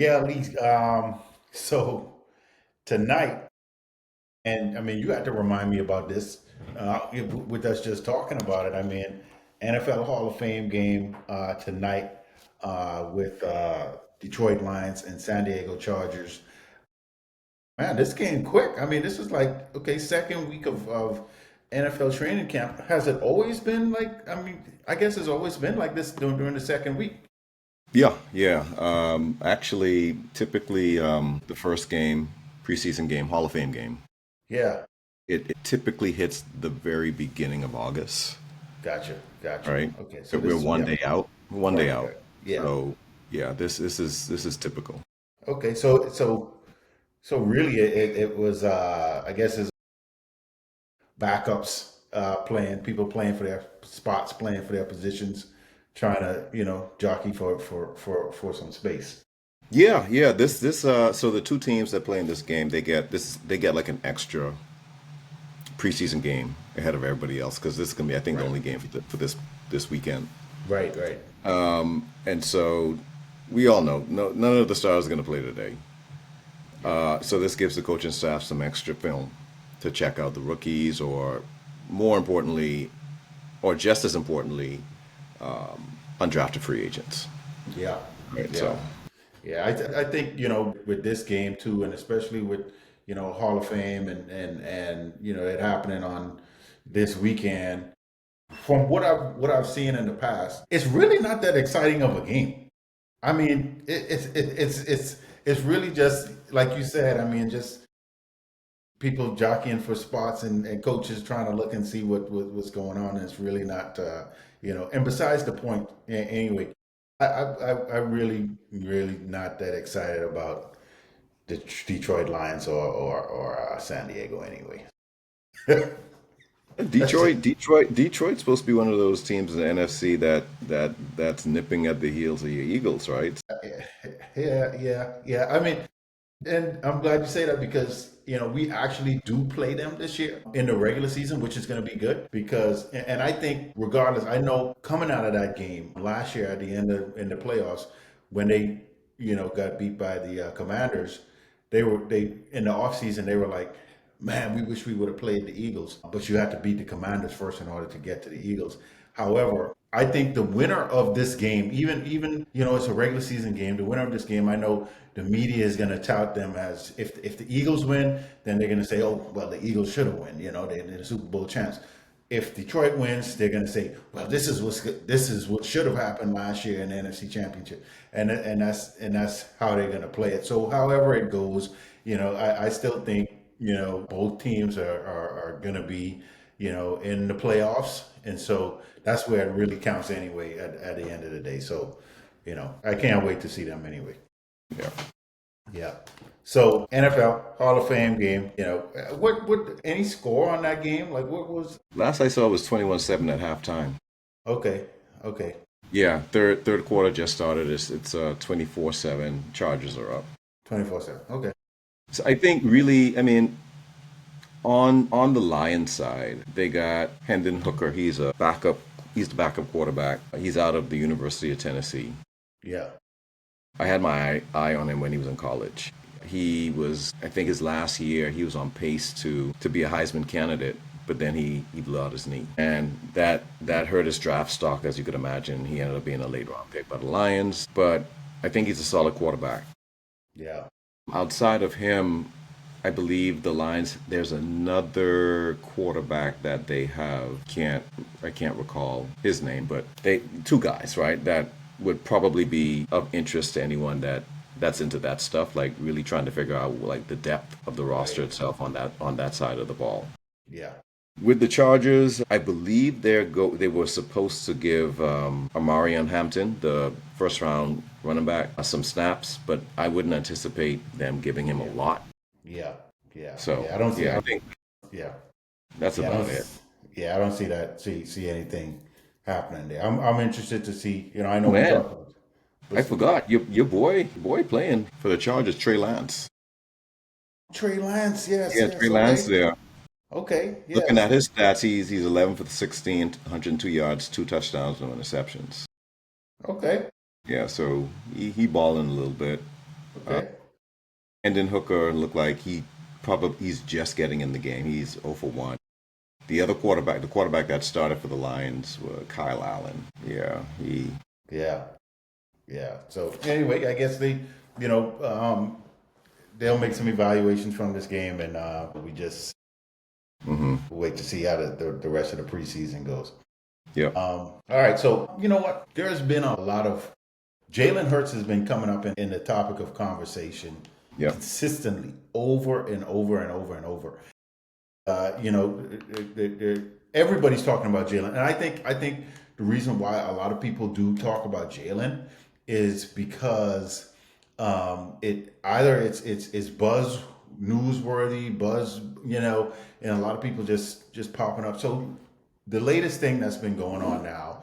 Yeah, at least. So tonight, and I mean, you have to remind me about this. With us just talking about it, I mean, NFL Hall of Fame game tonight with Detroit Lions and San Diego Chargers. Man, this came quick. I mean, this is like okay, second week of NFL training camp. Has it always been like? I mean, I guess it's always been like this during the second week. Yeah, yeah. Actually, typically, the first game, preseason game, Hall of Fame game, Yeah, it typically hits the very beginning of August, gotcha, gotcha. right? Okay, so But we're this, one yeah, day out, one day right, out. right, yeah. So yeah, this is typical. Okay, so really, it was I guess it's backups playing, people playing for their spots, playing for their positions, trying to jockey for some space. Yeah, yeah. This so the two teams that play in this game, they get like an extra preseason game ahead of everybody else because this is gonna be, I think, the Right, only game for this weekend. right, right. And so we all know none of the stars are going to play today. Yeah, So this gives the coaching staff some extra film to check out the rookies, or more importantly, or just as importantly, undrafted free agents. yeah, Right. yeah, So yeah. I think with this game too, and especially with Hall of Fame and it happening on this weekend. From what I've seen in the past, it's really not that exciting of a game. I mean, it's really just like you said. I mean, just people jockeying for spots and coaches trying to look and see what's going on. And it's really not, And besides the point, anyway, I really not that excited about the Detroit Lions or San Diego anyway. That's just Detroit's supposed to be one of those teams in the NFC that's nipping at the heels of your Eagles, right? yeah. I mean, and I'm glad you say that because we actually do play them this year in the regular season, which is going to be good because and I think regardless, I know coming out of that game last year at the end of in the playoffs when they got beat by the Commanders, they in the offseason they were like, man, we wish we would have played the Eagles, but you have to beat the Commanders first in order to get to the Eagles. However, I think the winner of this game, even it's a regular season game. The winner of this game, I know the media is going to tout them as if the Eagles win, then they're going to say, oh well, the Eagles should have won. They're the Super Bowl champs. If Detroit wins, they're going to say, well, this is what should have happened last year in the NFC Championship, and that's how they're going to play it. So however it goes, I still think both teams are going to be in the playoffs, and so that's where it really counts anyway at the end of the day. So I can't wait to see them anyway. Yeah. Yeah. So NFL Hall of Fame game. What any score on that game? Like what was? Last I saw was 21-7 at halftime. Okay. Okay. Yeah, third quarter just started. It's 24-7. Chargers are up. 24/7. Okay. So I think really, I mean, on the Lions side, they got Hendon Hooker. He's a backup. He's the backup quarterback. He's out of the University of Tennessee. Yeah. I had my eye on him when he was in college. He was, I think, his last year. He was on pace to be a Heisman candidate, but then he blew out his knee, and that hurt his draft stock, as you could imagine. He ended up being a late round pick by the Lions, but I think he's a solid quarterback. Yeah. Outside of him, I believe the Lions. There's another quarterback that they have. I can't recall his name, but they two guys, right? That would probably be of interest to anyone that's into that stuff, like really trying to figure out like the depth of the roster Right. itself on that side of the ball. Yeah. With the Chargers, I believe they were supposed to give Amarian Hampton, the first round running back, some snaps, but I wouldn't anticipate them giving him a Yeah. lot. Yeah. Yeah. So Yeah. I don't see. yeah, I think Yeah. that's Yeah. I don't. about it. Yeah. I don't see that. See anything happening there. I'm interested to see. I know Oh we man, talked about. I But forgot your boy playing for the Chargers, Trey Lance. Trey Lance. Yes. Yeah, Trey Yes. Lance Okay. there. Okay. Looking Yes. at his stats, he's 11 for the 16, 102 yards, two touchdowns, no interceptions. Okay. Yeah, so he balling a little bit. Hendon Hooker looked like he's just getting in the game. He's 0 for 1. The quarterback that started for the Lions was Kyle Allen. Yeah, he. Yeah, yeah. So anyway, I guess you know, they'll make some evaluations from this game, and we just wait to see how the rest of the preseason goes. Yeah. All right, so you know what? There's been a lot of Jalen Hurts has been coming up in the topic of conversation Yeah. consistently over and over and over and over. You know, everybody's talking about Jalen, and I think the reason why a lot of people do talk about Jalen is because it's buzz newsworthy, buzz, you know, and a lot of people just popping up. So the latest thing that's been going on now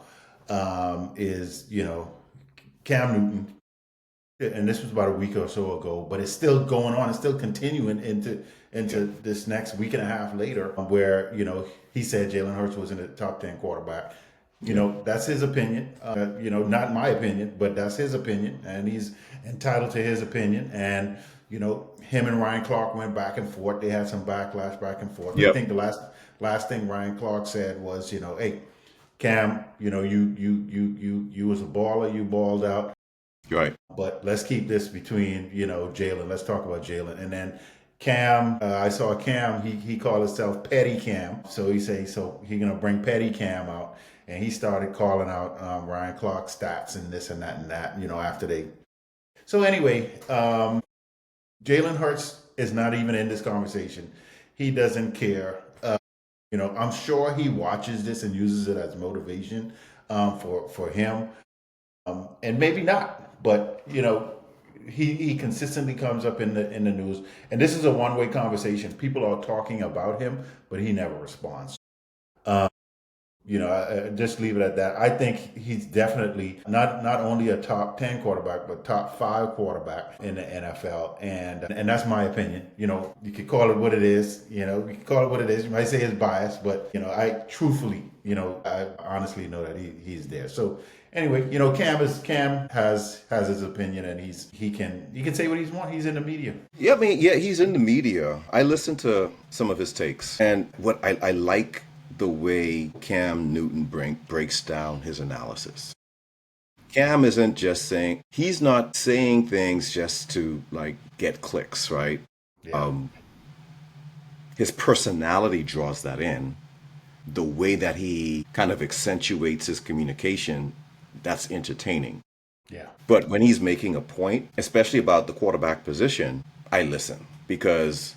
is, you know, Cam Newton, and this was about a week or so ago, but it's still going on. It's still continuing into this next week and a half later, where, you know, he said Jalen Hurts wasn't a top 10 quarterback. You know, that's his opinion. You know, not my opinion, but that's his opinion, and he's entitled to his opinion. And you know, him and Ryan Clark went back and forth. They had some backlash back and forth. Yep. I think the last thing Ryan Clark said was, you know, hey, Cam, you know, you was a baller, you balled out. Right. But let's keep this between, you know, Jalen. Let's talk about Jalen. And then Cam, I saw Cam, he called himself Petty Cam. So he gonna bring Petty Cam out. And he started calling out Ryan Clark's stats and this and that, you know, after they. So anyway, Jalen Hurts is not even in this conversation. He doesn't care. You know, I'm sure he watches this and uses it as motivation for him. And maybe not, but you know, he consistently comes up in the news, and this is a one-way conversation. People are talking about him, but he never responds. You know, just leave it at that. I think he's definitely not only a top 10 quarterback, but top 5 quarterback in the NFL, and that's my opinion. You know, you could call it what it is. You know, you could call it what it is. You might say it's biased, but you know, I truthfully, you know, I honestly know that he's there. So anyway, you know, Cam has his opinion, and he can say what he wants. He's in the media. Yeah, I mean, yeah, he's in the media. I listened to some of his takes, and what I like the way Cam Newton breaks down his analysis. Cam isn't just saying, he's not saying things just to like get clicks, right? Yeah. His personality draws that in. The way that he kind of accentuates his communication, that's entertaining. Yeah. But when he's making a point, especially about the quarterback position, I listen because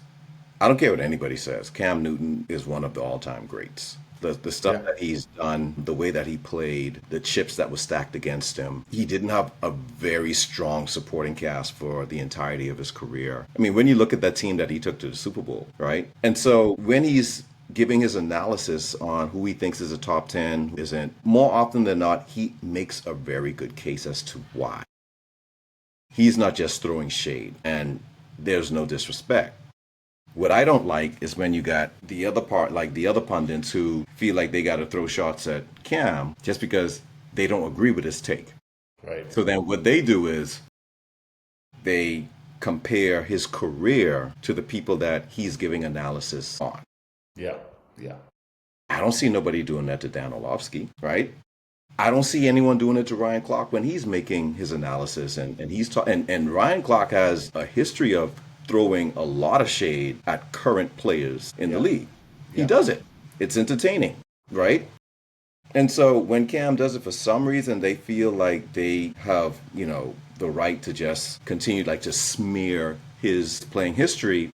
I don't care what anybody says. Cam Newton is one of the all-time greats. The stuff that he's done, the way that he played, the chips that were stacked against him. He didn't have a very strong supporting cast for the entirety of his career. I mean, when you look at that team that he took to the Super Bowl, right? And so when he's giving his analysis on who he thinks is a top 10, who isn't, more often than not, he makes a very good case as to why. He's not just throwing shade, and there's no disrespect. What I don't like is when you got the other part, like the other pundits who feel like they got to throw shots at Cam just because they don't agree with his take. Right. So then what they do is they compare his career to the people that he's giving analysis on. Yeah. Yeah. I don't see nobody doing that to Dan Orlovsky, right? I don't see anyone doing it to Ryan Clark when he's making his analysis, and he's and Ryan Clark has a history of throwing a lot of shade at current players in the league. He does it. It's entertaining, right? And so when Cam does it, for some reason, they feel like they have, you know, the right to just continue like to smear his playing history.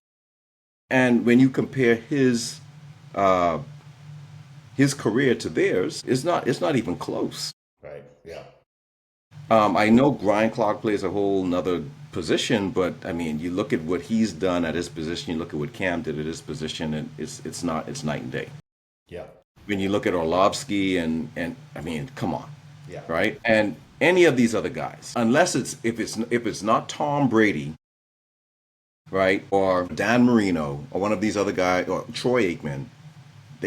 And when you compare his career to theirs, it's not even close. Right. Yeah. I know Ryan Clark plays a whole nother position, but I mean, you look at what he's done at his position, you look at what Cam did at his position, and it's night and day. Yeah. When you look at Orlovsky and I mean, come on. Yeah. Right? And any of these other guys, unless if it's not Tom Brady, right, or Dan Marino, or one of these other guys, or Troy Aikman,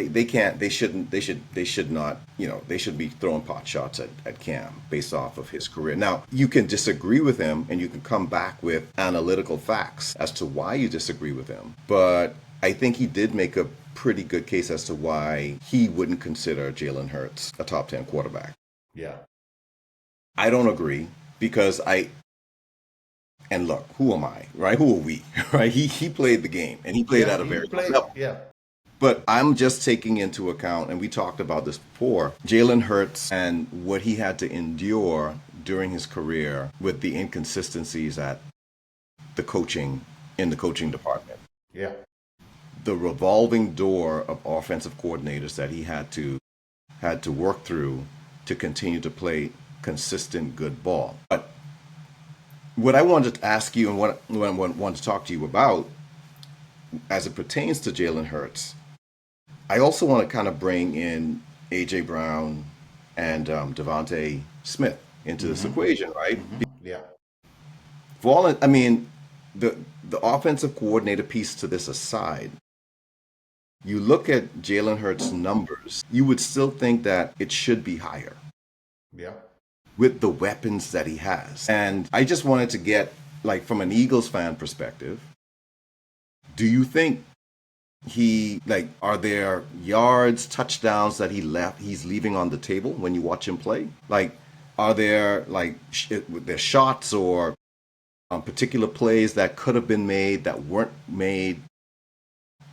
they can't, they should not, they should be throwing pot shots at Cam based off of his career. Now, you can disagree with him and you can come back with analytical facts as to why you disagree with him. But I think he did make a pretty good case as to why he wouldn't consider Jalen Hurts a top 10 quarterback. Yeah. I don't agree because and look, who am I, right? Who are we, right? He played the game and he played at a very high level. Yeah. But I'm just taking into account, and we talked about this before, Jalen Hurts and what he had to endure during his career with the inconsistencies at the coaching in the coaching department. Yeah. The revolving door of offensive coordinators that he had to work through to continue to play consistent good ball. But what I wanted to ask you and what I want to talk to you about as it pertains to Jalen Hurts, I also want to kind of bring in A.J. Brown and Devontae Smith into this equation, right? Yeah. I mean, the offensive coordinator piece to this aside, you look at Jalen Hurts' numbers, you would still think that it should be higher. Yeah. With the weapons that he has. And I just wanted to get, like, from an Eagles fan perspective, do you think are there yards, touchdowns that he's leaving on the table when you watch him play? Like, are there, like, there's shots or particular plays that could have been made that weren't made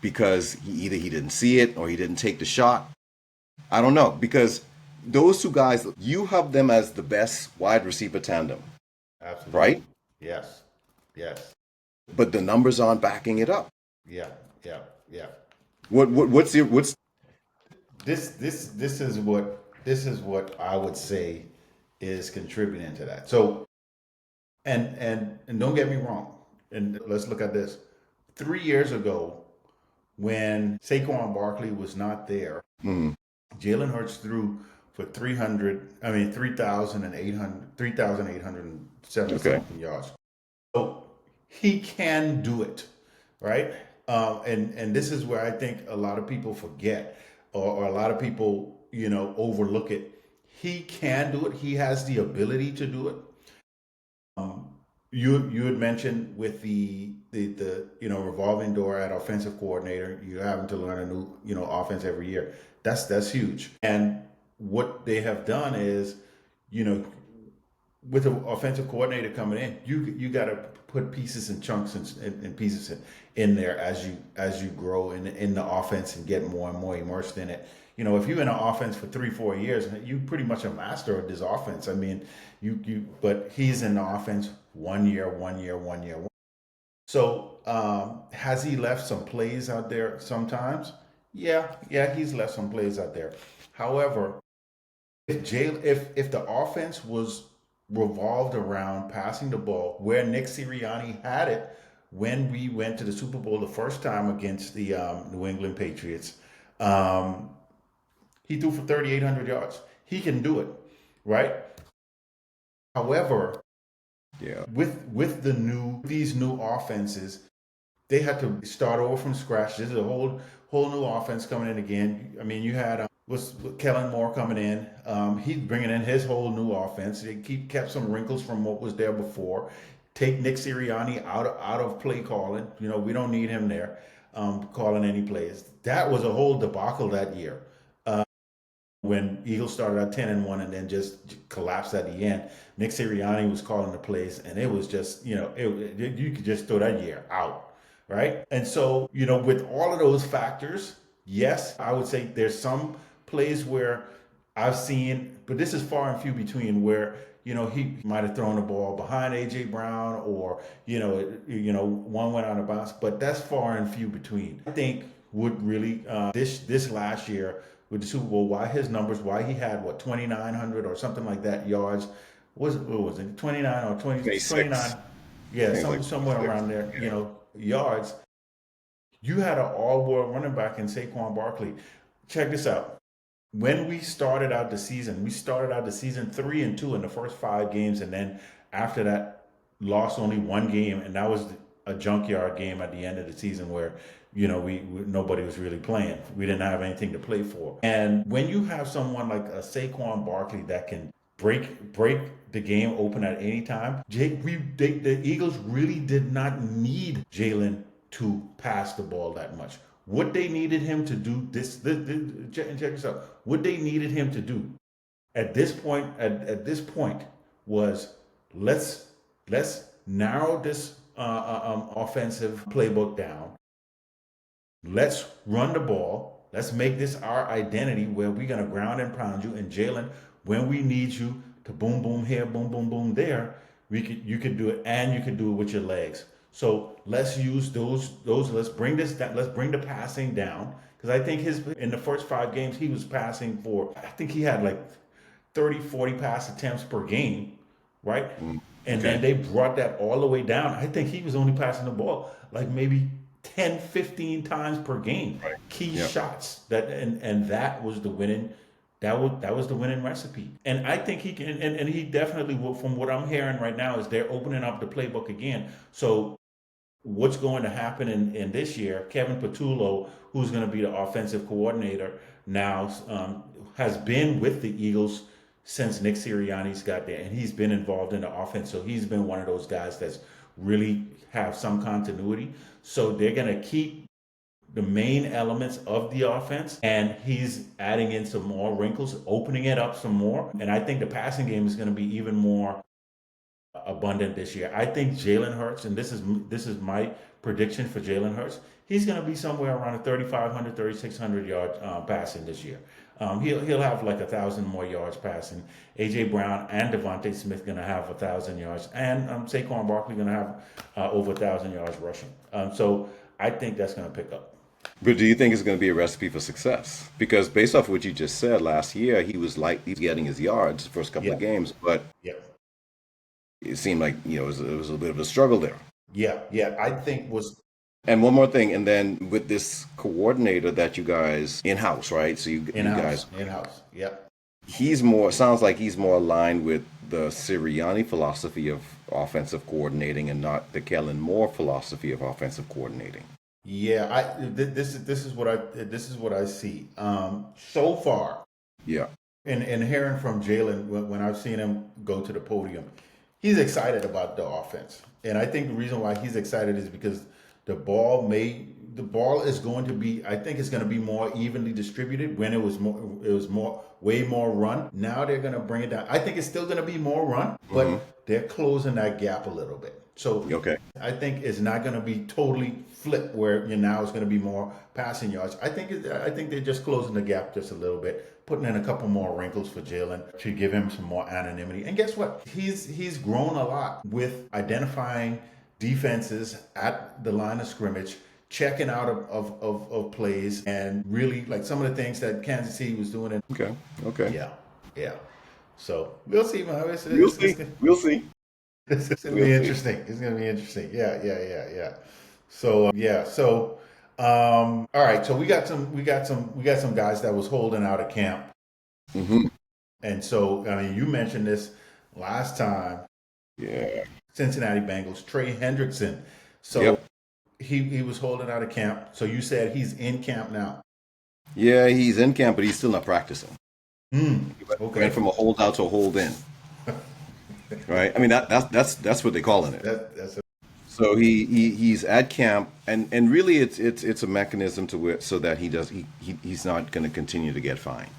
because he didn't see it or he didn't take the shot? I don't know, because those two guys, you have them as the best wide receiver tandem. Absolutely. Right? Yes. Yes. But the numbers aren't backing it up. Yeah. Yeah. Yeah. What's This is what I would say is contributing to that. So, and don't get me wrong. And let's look at this. 3 years ago, when Saquon Barkley was not there, Jalen Hurts threw for 3,870 something yards. So he can do it, right? And this is where I think a lot of people forget, or a lot of people, overlook it. He can do it. He has the ability to do it. You had mentioned with the revolving door at offensive coordinator, you're having to learn a new offense every year. That's huge. And what they have done is, with an offensive coordinator coming in, you got to put pieces and chunks and pieces in there as you grow in the offense and get more and more immersed in it. If you're in an offense for 3-4 years, you pretty much a master of this offense. I mean, but he's in the offense 1 year. So has he left some plays out there sometimes? Yeah, he's left some plays out there. However, if the offense was revolved around passing the ball where Nick Sirianni had it when we went to the Super Bowl the first time against the New England Patriots, he threw for 3,800 yards. He can do it, right? However, with these new offenses, they had to start over from scratch. This is a whole new offense coming in again. I mean, you had was Kellen Moore coming in. He's bringing in his whole new offense. They kept some wrinkles from what was there before. Take Nick Sirianni out of play calling. We don't need him there calling any plays. That was a whole debacle that year. When Eagles started out 10-1 and then just collapsed at the end. Nick Sirianni was calling the plays, and it was just, you could just throw that year out, right? And so, with all of those factors, yes, I would say there's some plays where I've seen, but this is far and few between, where he might have thrown the ball behind A.J. Brown, or one went out of bounds, but that's far and few between. I think would really this last year with the Super Bowl, why he had 2,900 or something like that yards. What was it 29 or 20, 29? Yeah, somewhere around there. Yards. You had an all-world running back in Saquon Barkley. Check this out. When we started out the season 3-2 in the first 5 games, and then after that, lost only one game, and that was a junkyard game at the end of the season where we nobody was really playing. We didn't have anything to play for. And when you have someone like a Saquon Barkley that can break the game open at any time, the Eagles really did not need Jalen to pass the ball that much. What they needed him to do check this out. What they needed him to do at this point was let's narrow this offensive playbook down. Let's run the ball. Let's make this our identity where we're gonna ground and pound you. And Jalen, when we need you to boom boom here, boom boom boom there, you could do it, and you could do it with your legs. So let's use those. Let's bring this down. Let's bring the passing down, because I think in the first 5 games he was passing for. I think he had like 30, 40 pass attempts per game, right? And then they brought that all the way down. I think he was only passing the ball like maybe 10, 15 times per game. Right. Key shots and that was the winning. That was the winning recipe. And I think he can. And he definitely will. From what I'm hearing right now, is they're opening up the playbook again. So what's going to happen in this year? Kevin Patullo, who's going to be the offensive coordinator now, has been with the Eagles since Nick Sirianni's got there, and he's been involved in the offense. So he's been one of those guys that's really have some continuity. So they're going to keep the main elements of the offense, and he's adding in some more wrinkles, opening it up some more. And I think the passing game is going to be even more abundant this year. I think Jalen Hurts, and this is my prediction for Jalen Hurts, he's going to be somewhere around a 3,500, 3,600 yard passing this year. He'll have like 1,000 more yards passing. AJ Brown and Devontae Smith going to have 1,000 yards, and Saquon Barkley going to have over 1,000 yards rushing. So I think that's going to pick up. But do you think it's going to be a recipe for success? Because based off what you just said, last year he's getting his yards the first couple of games, but it seemed like it was a bit of a struggle there. Yeah, I think was. And one more thing, and then with this coordinator that you guys in-house, right? So you guys in-house, yep. Sounds like he's more aligned with the Sirianni philosophy of offensive coordinating and not the Kellen Moore philosophy of offensive coordinating. Yeah, this is what I see so far. Yeah, and hearing from Jalen when I've seen him go to the podium, he's excited about the offense, and I think the reason why he's excited is because the ball is going to be. I think it's going to be more evenly distributed. When it was way more run. Now they're going to bring it down. I think it's still going to be more run, but they're closing that gap a little bit. So I think it's not going to be totally flipped where now it's going to be more passing yards. I think they're just closing the gap just a little bit, putting in a couple more wrinkles for Jalen to give him some more anonymity. And guess what? He's grown a lot with identifying defenses at the line of scrimmage, checking out of plays, and really like some of the things that Kansas City was doing. Okay. Yeah. So we'll see, man. We'll see. It's gonna be interesting. It's gonna be interesting. Yeah. So all right. So we got some guys that was holding out of camp. And so I mean, you mentioned this last time. Yeah. Cincinnati Bengals, Trey Hendrickson. So he was holding out of camp. So you said he's in camp now. Yeah, he's in camp, but he's still not practicing. Okay. Went from a holdout to a hold in. Right. I mean that's what they're calling it. So he's at camp, and really it's a mechanism so that he's not going to continue to get fined.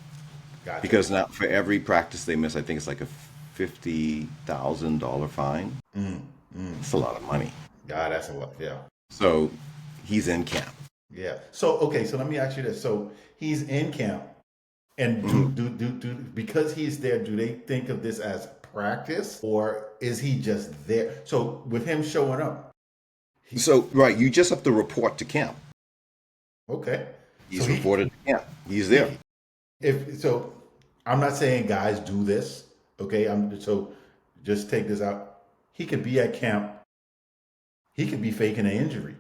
Gotcha. Because now for every practice they miss, I think it's like a $50,000 fine. It's a lot of money. Yeah, that's a lot. Yeah. So he's in camp. Yeah. So so let me ask you this. So he's in camp, and do because he's there, do they think of this as practice, or is he just there? So with him showing up, you just have to report to camp. Okay. He's reported to camp. He's there. I'm not saying guys do this. Okay. So just take this out. He could be at camp. He could be faking an injury,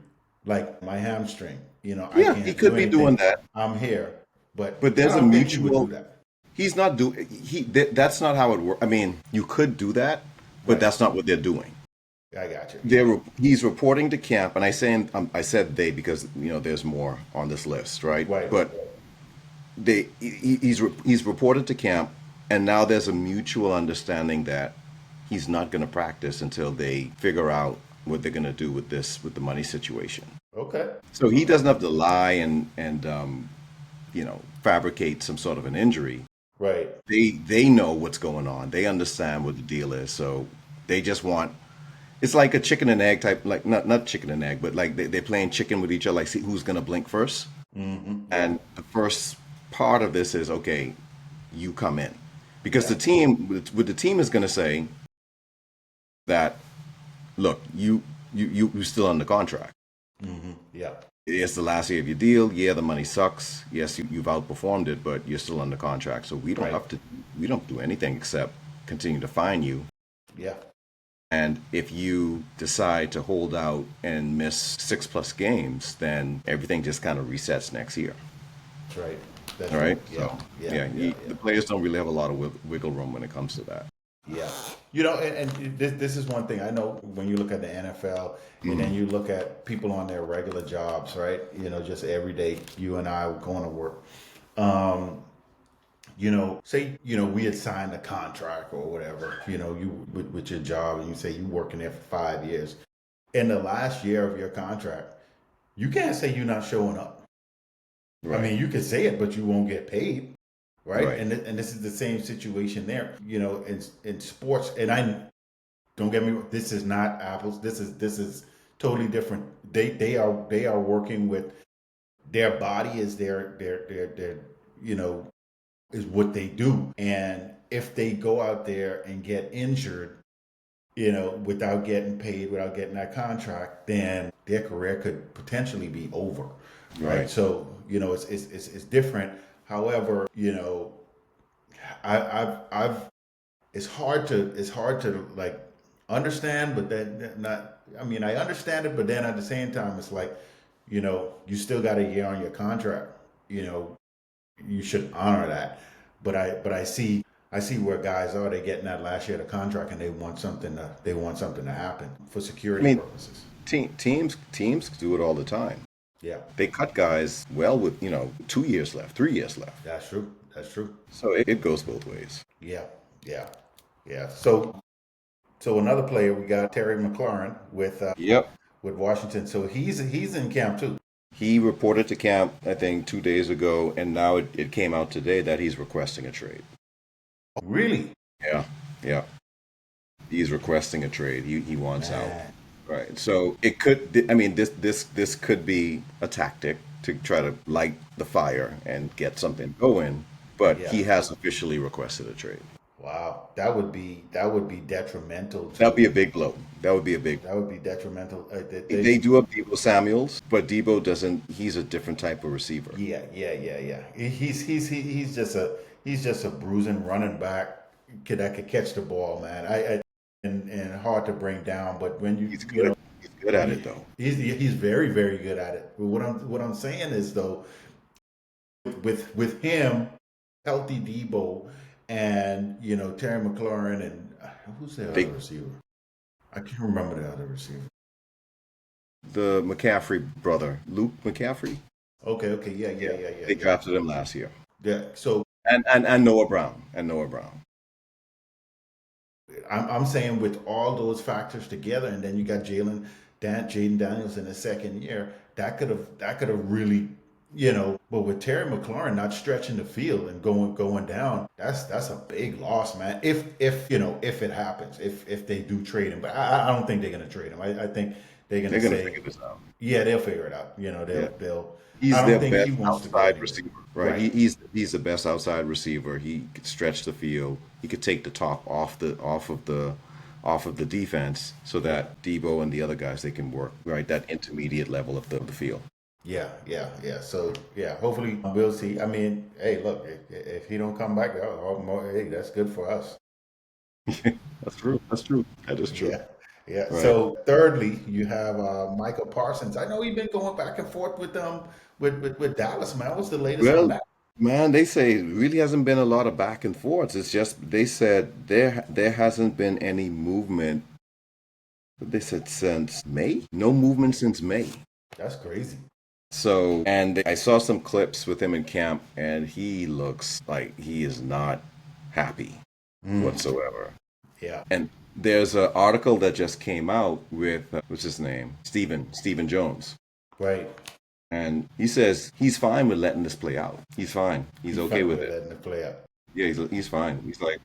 like my hamstring. I can't. He could be doing that. I'm here, but there's a mutual. He's not doing. That's not how it works. I mean, you could do that, but that's not what they're doing. I got you. He's reporting to camp, and I said they because there's more on this list, right? Right. But he's reported to camp, and now there's a mutual understanding that he's not going to practice until they figure out what they're going to do with the money situation. Okay. So he doesn't have to lie and fabricate some sort of an injury. Right. They know what's going on. They understand what the deal is. So they just want it's like a chicken and egg type, like not chicken and egg, but like they're playing chicken with each other, like see who's gonna blink first. Yeah. And the first part of this is okay, you come in, because Yeah. the team with the team is gonna say that look, you still under contract. Yeah. It's the last year of your deal. Yeah, the money sucks. Yes, you've outperformed it, but you're still under contract. So Right. we don't do anything except continue to fine you. Yeah. And if you decide to hold out and miss 6+ games, then everything just kind of resets next year. That's right. That's All right. right. Yeah. So Yeah. yeah, Yeah. the Yeah. players don't really have a lot of wiggle room when it comes to that. Yeah. And this is one thing I know when you look at the NFL and then you look at people on their regular jobs, right? Just every day, you and I going to work. Um, say, we had signed a contract or whatever, you with your job and you say you working there for 5 years. In the last year of your contract, you can't say you're not showing up. I Right. mean, you can say it, but you won't get paid, right? Right. And this is the same situation there, in sports. And I don't get me wrong, this is not apples. This is totally different. They are working with their body is their you know is what they do. And if they go out there and get injured, without getting paid, without getting that contract, then their career could potentially be over, right? Right. So it's different. However, I've it's hard to like understand, but then not. I mean, I understand it, but then at the same time, it's like, you still got a year on your contract. You know, you should honor that. But I see where guys are. They getting that last year of the contract, and they want something to happen for I security mean, purposes. teams do it all the time. Yeah, They cut guys well with 2 years left, 3 years left. that's true. That's true. So it goes both ways. Yeah, yeah, yeah. So another player, we got Terry McLaurin Yep. with Washington. So he's in camp too. He reported to camp, I think, 2 days ago, and now it came out today that he's requesting a trade. Really, Yeah, yeah. He's requesting a trade. He wants out. man. Right. So it could. I mean, this could be a tactic to try to light the fire and get something going. But Yeah. he has officially requested a trade. Wow. That would be detrimental That'd be a to. big blow. That would be a big. That would be detrimental. They do have Debo Samuels, but Debo doesn't. He's a different type of receiver. Yeah, yeah, yeah, yeah. He's just a bruising running back kid that could catch the ball, man. And hard to bring down. But when He's good. He's good at it though. he's very very good at it. But what I'm saying is though, with him, healthy Debo, and Terry McLaurin and who's the other They receiver? I can't remember the other receiver. the McCaffrey brother, Luke McCaffrey. Okay, okay, yeah, yeah, Yeah. yeah, yeah, They yeah. drafted him last year. Yeah. So And Noah Brown. And Noah Brown. I'm saying with all those factors together, and then you got Jaden Daniels in his second year, that could have really, But with Terry McLaurin not stretching the field and going down, that's a big loss, man. If it happens, if they do trade him, but I don't think they're gonna trade him. I think they're gonna They're gonna say, figure this out. yeah, they'll figure it out. Yeah. They'll. I He's don't their think he best wants to go outside anywhere. receiver, right? Right. He's the best outside receiver. He could stretch the field. He could take the top off of the defense so Yeah. that Debo and the other guys they can work right that intermediate level of the field. Yeah, yeah, yeah. So yeah, hopefully we'll see. I mean, hey, look, if he don't come back, hey, that's good for us. That's true. That's true. That is true. Yeah, yeah. Right. So thirdly, you have Michael Parsons. I know he's been going back and forth with Dallas, man. What's the latest on Well, that? man, they say it really hasn't been a lot of back and forths. It's just they said there hasn't been any movement They said since May? No movement since May. That's crazy. So, and I saw some clips with him in camp, and he looks like he is not happy whatsoever. Yeah. And there's an article that just came out with, what's his name? Stephen Jones. Right. And he says he's fine with letting this play out. He's fine. He's okay with it. Letting it play out. Yeah, he's fine. He's like,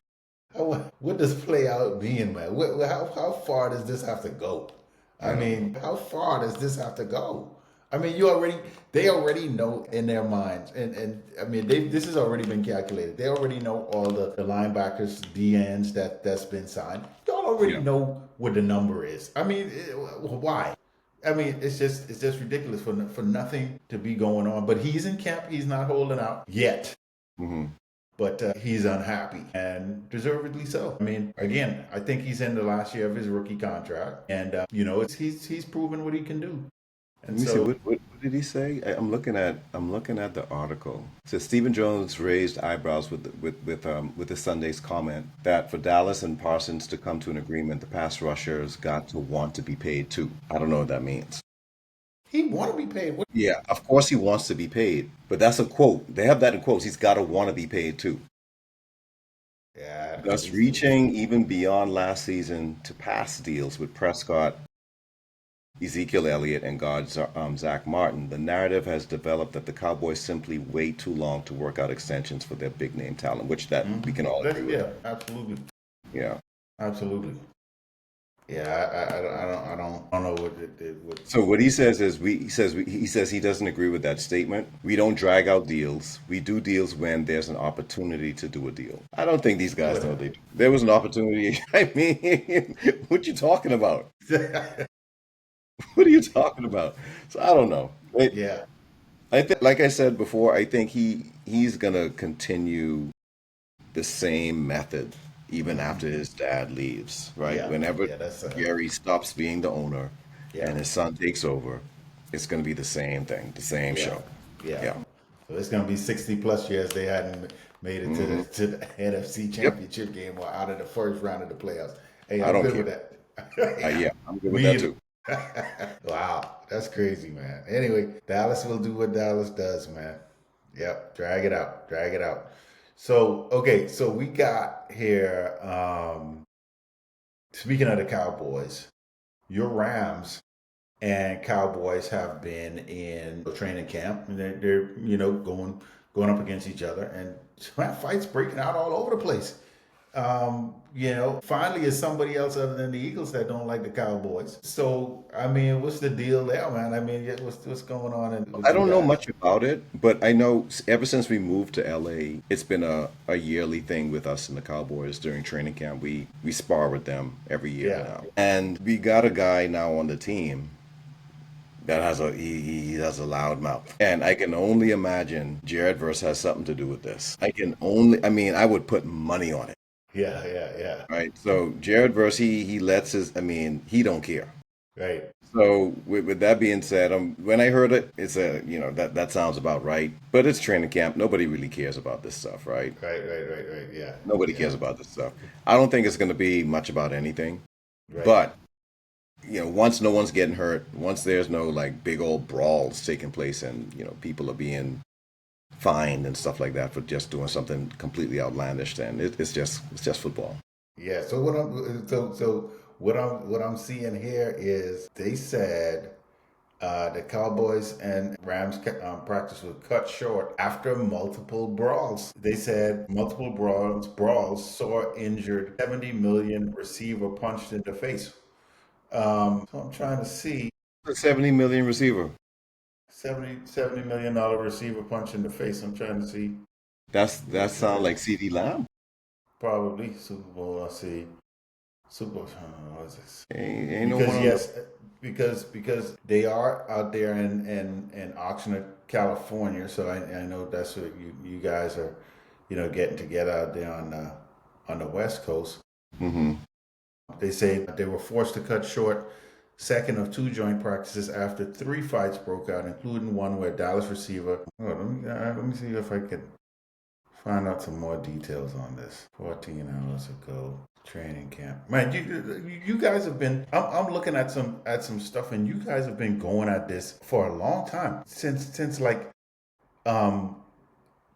What does play out mean, man? How far does this have to go? I mean, how far does this have to go? I mean, they already know in their minds, and I mean, this has already been calculated. They already know all the linebackers, DNs that's been signed. Y'all already know what the number is. I mean, why? I mean, it's just ridiculous for nothing to be going on. But he's in camp. He's not holding out yet. mm-hmm. But he's unhappy, and deservedly so. I mean, again, I think he's in the last year of his rookie contract, and he's proven what he can do. And Let me see. What did he say? I'm looking at the article. It says Stephen Jones raised eyebrows with the Sunday's comment that for Dallas and Parsons to come to an agreement, the pass rushers got to want to be paid too. I don't know what that means. He want to be paid. Yeah, of course he wants to be paid, but that's a quote. They have that in quotes. He's got to want to be paid too. Yeah. Thus reaching even beyond last season to pass deals with Prescott, Ezekiel Elliott, and guard Zach Martin. The narrative has developed that the Cowboys simply wait too long to work out extensions for their big name talent, which we can all agree with. Yeah, absolutely. Yeah, absolutely. Yeah, I don't know what. So what he says is he says he doesn't agree with that statement. We don't drag out deals. We do deals when there's an opportunity to do a deal. I don't think these guys know they do. There was an opportunity. I mean, what you talking about? What are you talking about? So I don't know. Yeah. I think, like I said before, I think he's gonna continue the same method even after his dad leaves, right? Yeah. Whenever That's Gary stops being the owner and his son takes over, it's going to be the same thing, the same show. Yeah. So it's going to be 60 plus years they hadn't made it to the NFC Championship game or out of the first round of the playoffs. Hey, I'm good with that. I'm good with that too. Wow, that's crazy, man. Anyway, Dallas will do what Dallas does, man. Yep, drag it out. So, okay, so we got here, speaking of the Cowboys, your Rams and Cowboys have been in training camp, and they're going up against each other, and fights breaking out all over the place. Finally, it's somebody else other than the Eagles that don't like the Cowboys. So, I mean, what's the deal there, man? I mean, what's going on? I don't know much about it, but I know ever since we moved to LA, it's been a yearly thing with us and the Cowboys during training camp. We spar with them every year now, and we got a guy now on the team that he has a loud mouth, and I can only imagine Jared Verse has something to do with this. I mean, I would put money on it. Yeah. Right. So Jared Verse, he lets he don't care. Right. So with that being said, when I heard it, it's that sounds about right. But it's training camp. Nobody really cares about this stuff, right? Right. Yeah. Nobody cares about this stuff. I don't think it's going to be much about anything. Right. But once no one's getting hurt, once there's no like big old brawls taking place, and people are being fined and stuff like that for just doing something completely outlandish, then it's just football. Yeah. So what I'm seeing here is they said the Cowboys and Rams practice was cut short after multiple brawls. They said multiple brawls saw injured 70 million receiver punched in the face. So I'm trying to see. 70 million receiver. $70 million receiver punch in the face. I'm trying to see. That sound like CD Lamb. Probably Super Bowl. Let's see. Super Bowl. What is this? Ain't Because because they are out there in Oxnard, California. So I know that's what you guys are, getting together out there on the West Coast. Mm-hmm. They say they were forced to cut short second of two joint practices after 3 fights broke out, including one where Dallas receiver. Let me see if I can find out some more details on this. 14 hours ago. Training camp, man. You guys have been. I'm looking at some stuff, and you guys have been going at this for a long time since like um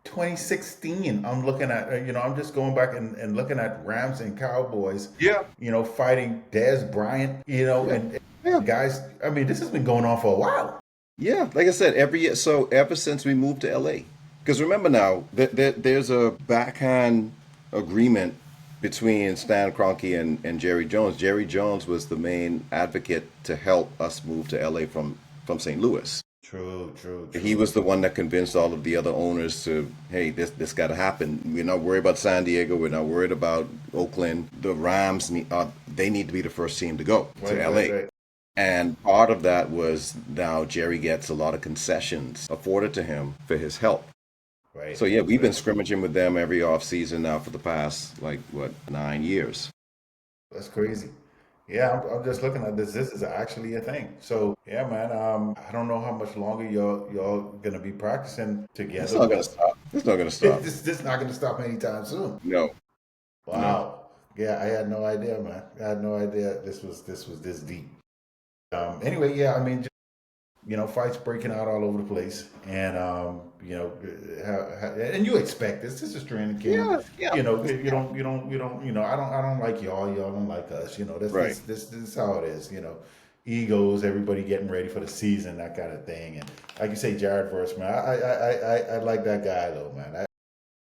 2016. I'm looking at I'm just going back and looking at Rams and Cowboys, Yeah, fighting Dez Bryant, yeah, and yeah, guys. I mean, this has been going on for a while. yeah. Like I said, every year. So ever since we moved to LA, because remember now that there's a backhand agreement between Stan Kroenke and Jerry Jones. Jerry Jones was the main advocate to help us move to LA from St. Louis. True, true, He true. was the one that convinced all of the other owners to, hey, this got to happen. We're not worried about San Diego. We're not worried about Oakland. The Rams they need to be the first team to go to Right, right, LA. right, And part of that was now Jerry gets a lot of concessions afforded to him for his help. right. So yeah, we've been Right. scrimmaging with them every off season now for the past like what 9 years. That's crazy. Yeah, I'm just looking at this. This is actually a thing. So yeah, man. I don't know how much longer y'all gonna be practicing It's together, not gonna but stop. It's not gonna stop. this not gonna stop anytime soon. No, no. Wow. Yeah, I had no idea, man. I had no idea this was this deep. Anyway, yeah, I mean, fights breaking out all over the place, and and you expect this. This is training camp. Yeah, yeah. I don't like y'all don't like us. This Right. this this this is how it is. Egos, everybody getting ready for the season, that kind of thing. And like you say, Jared Verse, man, I like that guy though, man.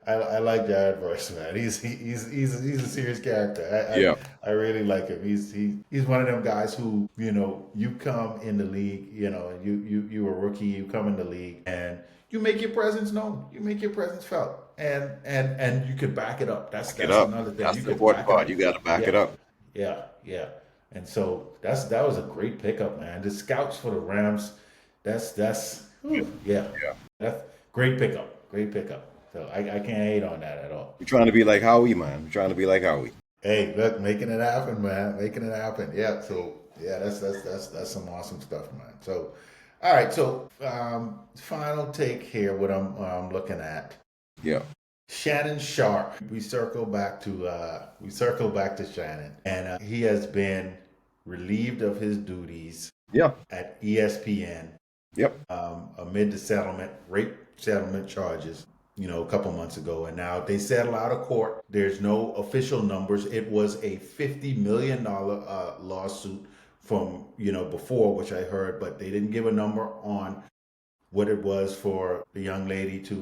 I like Jared Verse, man. He's a serious character. Yeah. I really like him. He's one of them guys who you come in the league, and you a rookie, you come in the league, and you make your presence known. You make your presence felt, and you could back it up. That's Back it that's up. another thing. That's You the could important back it part. up. You got to back it Yeah, up. yeah, yeah. And so that was a great pickup, man. The scouts for the Rams. That's Yeah. whew, yeah. Yeah. That's great pickup. Great pickup. So I can't hate on that at all. You're trying to be like Howie, man. You're trying to be like Howie. Hey, look, making it happen, man. Making it happen. Yeah. So yeah, that's some awesome stuff, man. So all right. So final take here. What I'm looking at. Yeah. Shannon Sharpe. We circle back to Shannon, and he has been relieved of his duties Yeah. at ESPN Yep. amid the rape settlement charges, a couple months ago. And now they settle out of court. There's no official numbers. It was a $50 million lawsuit from, before, which I heard, but they didn't give a number on what it was for the young lady to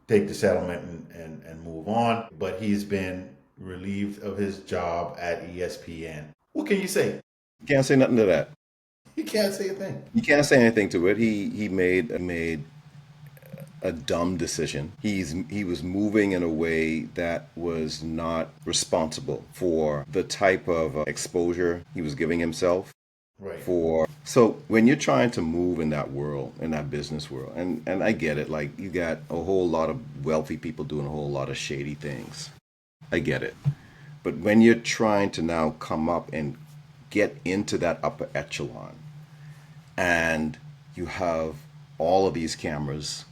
take the settlement and move on. But he's been relieved of his job at ESPN. What can you say? You can't say nothing to that. You can't say a thing. You can't say anything to it. He made a dumb decision. He was moving in a way that was not responsible for the type of exposure he was giving himself Right. for. So when you're trying to move in that world, in that business world, and I get it, like you got a whole lot of wealthy people doing a whole lot of shady things. I get it. But when you're trying to now come up and get into that upper echelon, and you have all of these cameras,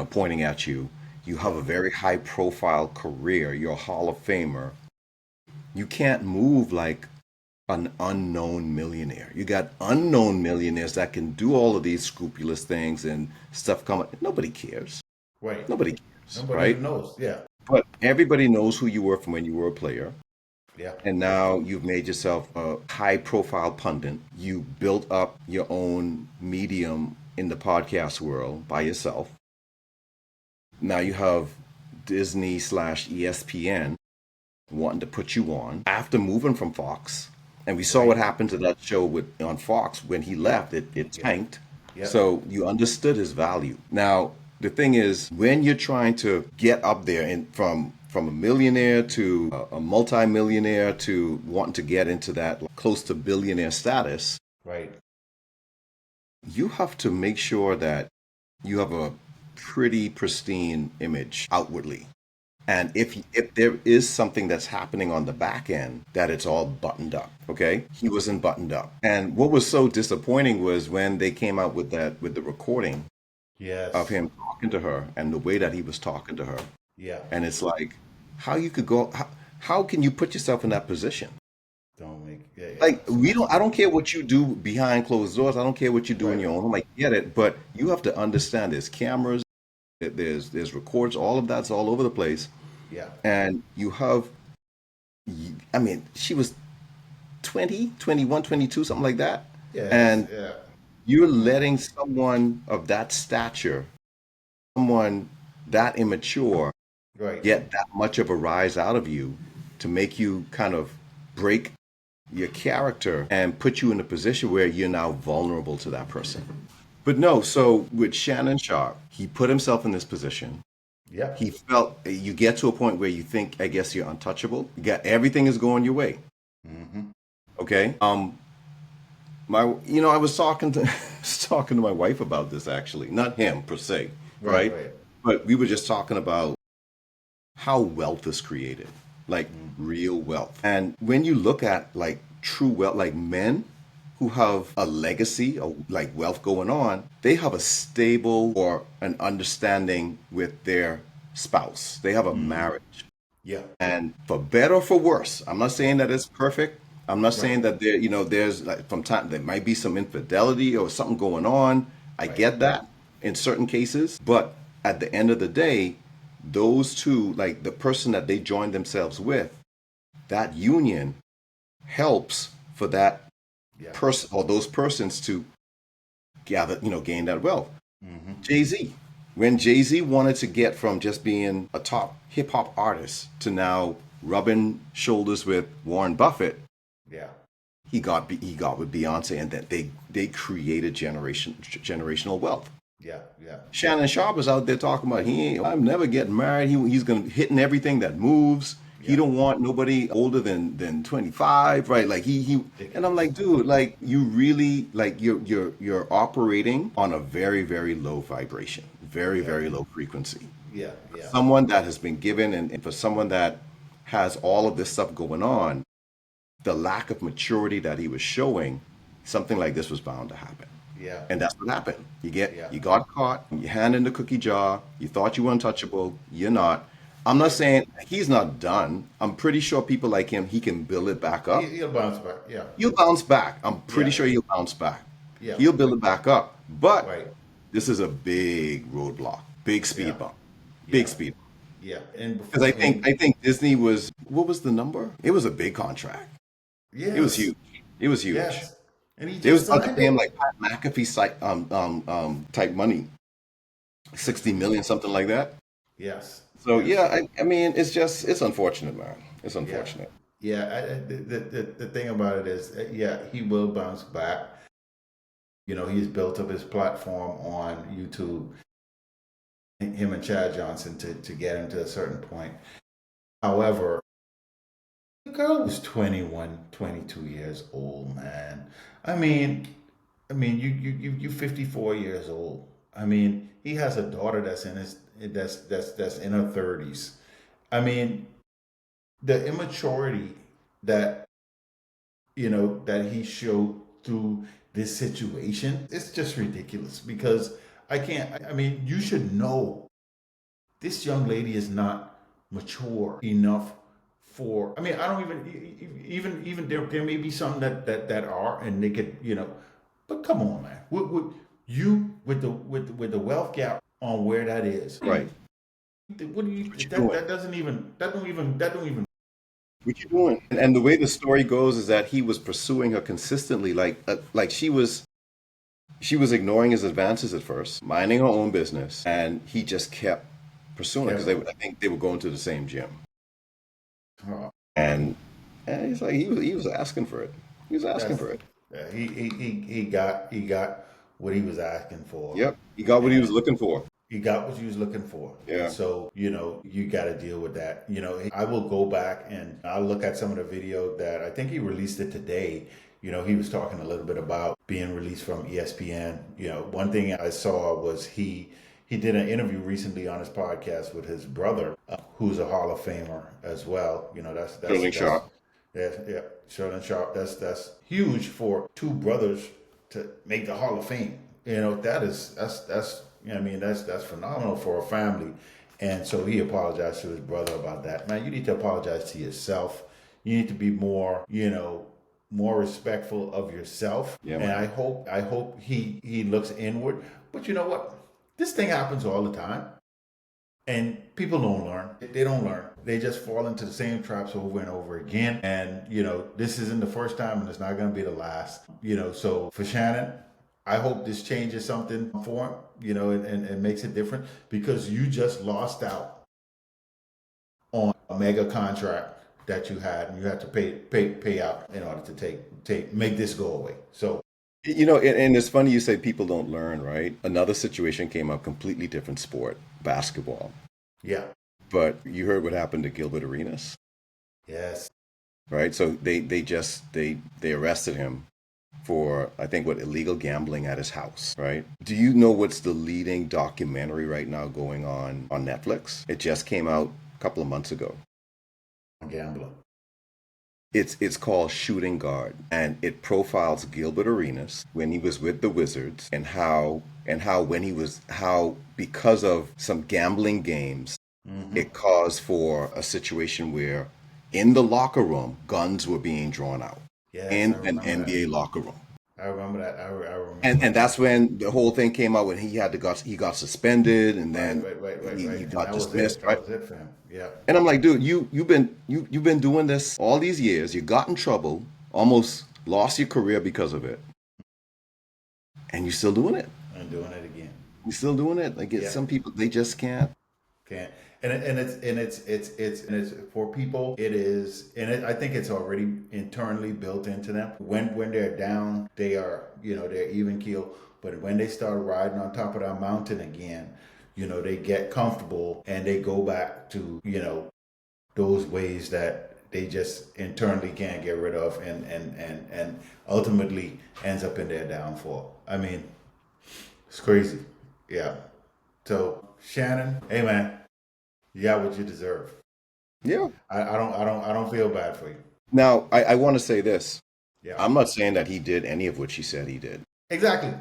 pointing at you. You have a very high profile career. You're a Hall of Famer. You can't move like an unknown millionaire. You got unknown millionaires that can do all of these scrupulous things and stuff coming. Nobody cares. Right. Nobody cares, Nobody right? even knows. Yeah. But everybody knows who you were from when you were a player. Yeah. And now you've made yourself a high profile pundit. You built up your own medium in the podcast world by yourself. Now you have Disney slash ESPN wanting to put you on after moving from Fox. And we saw what happened to that show on Fox when he left. It tanked. Yeah. So you understood his value. Now, the thing is, when you're trying to get up there from a millionaire to a multi-millionaire to wanting to get into that close to billionaire status, Right. you have to make sure that you have a pretty pristine image outwardly. And if there is something that's happening on the back end, that it's all buttoned up, okay? He wasn't buttoned up. And what was so disappointing was when they came out with the recording of Yes. him talking to her and the way that he was talking to her. Yeah. And it's like, how you could go, how can you put yourself in that position? Don't make Like we don't, I don't care what you do behind closed doors. I don't care what you do in right. your own home. I get it, but you have to understand there's cameras, there's records, all of that's all over the place. Yeah. And you have, I mean, she was 20, 21, 22, something like that. Yes. And Yeah. you're Mm. letting someone of that stature, someone that immature, Right. get that much of a rise out of you to make you kind of break your character and put you in a position where you're now vulnerable to that person. But no, so with Shannon Sharpe, he put himself in this position. Yep. He felt you get to a point where you think, I guess you're untouchable. You got everything is going your way. Mm-hmm. Okay. I was talking to talking to my wife about this actually, not him per se, Right. right? Right. But we were just talking about how wealth is created, like Mm-hmm. real wealth. And when you look at like true wealth, like men who have a legacy of like wealth going on, they have a stable or an understanding with their spouse. They have a Mm-hmm. marriage. Yeah. And for better or for worse, I'm not saying that it's perfect. I'm not Right. saying that there's like from time there might be some infidelity or something going on. I Right. get that in certain cases, but at the end of the day, those two, like the person that they join themselves with, that union helps for that Yeah. person or those persons to gain that wealth. Mm-hmm. Jay-Z. When Jay-Z wanted to get from just being a top hip hop artist to now rubbing shoulders with Warren Buffett, Yeah. he got with Beyonce, and that they created generational wealth. Yeah. Yeah. Shannon Sharpe is out there talking about I'm never getting married. He's gonna hitting everything that moves. He Yeah. don't want nobody older than 25, right? Like he and I'm Ridiculous. like, dude, like you really like you're operating on a very, very low vibration, very, Yeah. very low frequency. Yeah. Yeah. Someone that has been given and for someone that has all of this stuff going on, the lack of maturity that he was showing, something like this was bound to happen. Yeah. And that's what happened. Yeah. You got caught, you hand in the cookie jar, you thought you were untouchable, you're not. I'm not Right. saying he's not done. I'm pretty sure people like him, he can build it back up. He'll bounce back. Yeah. He'll bounce back. I'm pretty Yeah. sure he'll bounce back. Yeah. He'll build it back up. But Right. this is a big roadblock, big Yeah. speed bump, big Yeah. speed. Yeah. And Because before and I think Disney was, what was the number? It was a big contract. It was yes. huge. It was huge. Yes. And he They was just about to signed pay him it. like Pat McAfee type money, 60 million, something like that. Yes. So Yes. yeah, I mean, it's unfortunate, man. It's Yeah. unfortunate. Yeah. The thing about it is, yeah, he will bounce back. He's built up his platform on YouTube, him and Chad Johnson, to get him to a certain point. However, the girl was 21, 22 years old, man. I mean, you 54 years old. I mean, he has a daughter that's in her 30s. I mean, the immaturity that that he showed through this situation, it's just ridiculous because I can't. I mean, you should know this young lady is not mature enough for. I mean, I don't even there may be some that are, and they could, but come on, man. You with the wealth gap on where that is? Right. What do you What you that doing? that doesn't even that don't even What you doing? And the way the story goes is that he was pursuing her consistently, like she was ignoring his advances at first, minding her own business, and he just kept pursuing her because kept. I think they were going to the same gym, Oh, and and he's like he was asking for it. He was asking that's for it. he got what he was asking for, Yep, he got what he was and looking for. you got what you was looking for. And Yeah, so, you got to deal with that. I will go back and I'll look at some of the video that I think he released it today. He was talking a little bit about being released from ESPN. One thing I saw was he did an interview recently on his podcast with his brother, who's a Hall of Famer as well. Sterling That's Sharp. yeah, Shannon Sharpe. That's huge for two brothers to make the Hall of Fame. That's I mean that's phenomenal for a family, And so he apologized to his brother about that. Man, you need to apologize to yourself. You need to be more, more respectful of yourself. Yeah, And man. I hope he looks inward. But you know what? This thing happens all the time. And people don't learn. They don't learn. They just fall into the same traps over and over again. And, this isn't the first time and it's not going to be the last. So for Shannon, I hope this changes something for him, and makes it different, because you just lost out on a mega contract that you had, and you had to pay out in order to make this go away. So And it's funny you say people don't learn, right? Another situation came up, completely different sport, basketball. yeah, But you heard what happened to Gilbert Arenas, yes, right? So they arrested him for, I think, illegal gambling at his house, right? Do you know what's the leading documentary right now going on Netflix? It just came out a couple of months ago. gambler. It's called Shooting Guard, and it profiles Gilbert Arenas when he was with the Wizards, and how because of some gambling games, it caused for a situation where in the locker room guns were being drawn out Yes, in I an remember that. NBA locker room. I remember that. I remember And that. that's when the whole thing came out, when he got suspended, and Right, then right, right, right, he right. And got that was it. dismissed, That right? was it for him. Yeah. And I'm like, dude, you've been doing this all these years. You got in trouble, almost lost your career because of it, and you're still doing it. And doing it again. You're still doing it. Like, Yeah. some people, they just can't. Can't. And it's for people. It is, I think it's already internally built into them. When they're down, they are, they're even keel. But when they start riding on top of that mountain again, they get comfortable and they go back to, those ways that they just internally can't get rid of, and ultimately ends up in their downfall. I mean, it's crazy. Yeah. So Shannon, hey man, you got what you deserve. Yeah. I don't feel bad for you. Now, I want to say this. Yeah. I'm not saying that he did any of what she said he did. Exactly.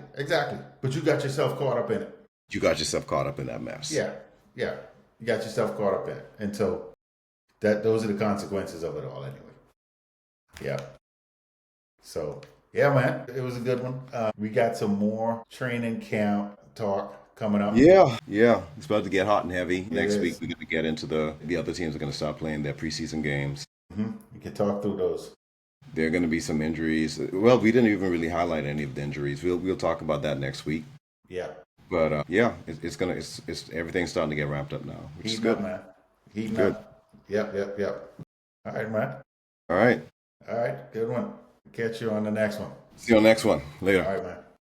But you got yourself caught up in it. You got yourself caught up in that mess. Yeah. Yeah. You got yourself caught up in it. And so those are the consequences of it all anyway. Yeah. So yeah, man, it was a good one. We got some more training camp talk coming up. Yeah. It's about to get hot and heavy. Next is. week, we're going to get into the other teams are going to start playing their preseason games. We can talk through those. There are going to be some injuries. Well, we didn't even really highlight any of the injuries. We'll talk about that next week. Yeah. But it's everything's starting to get ramped up now, which is Heating good. up, man. Heating Good. up. Yep. All right, man. All right. All right, good one. Catch you on the next one. See you on the next one. Later. All right, man.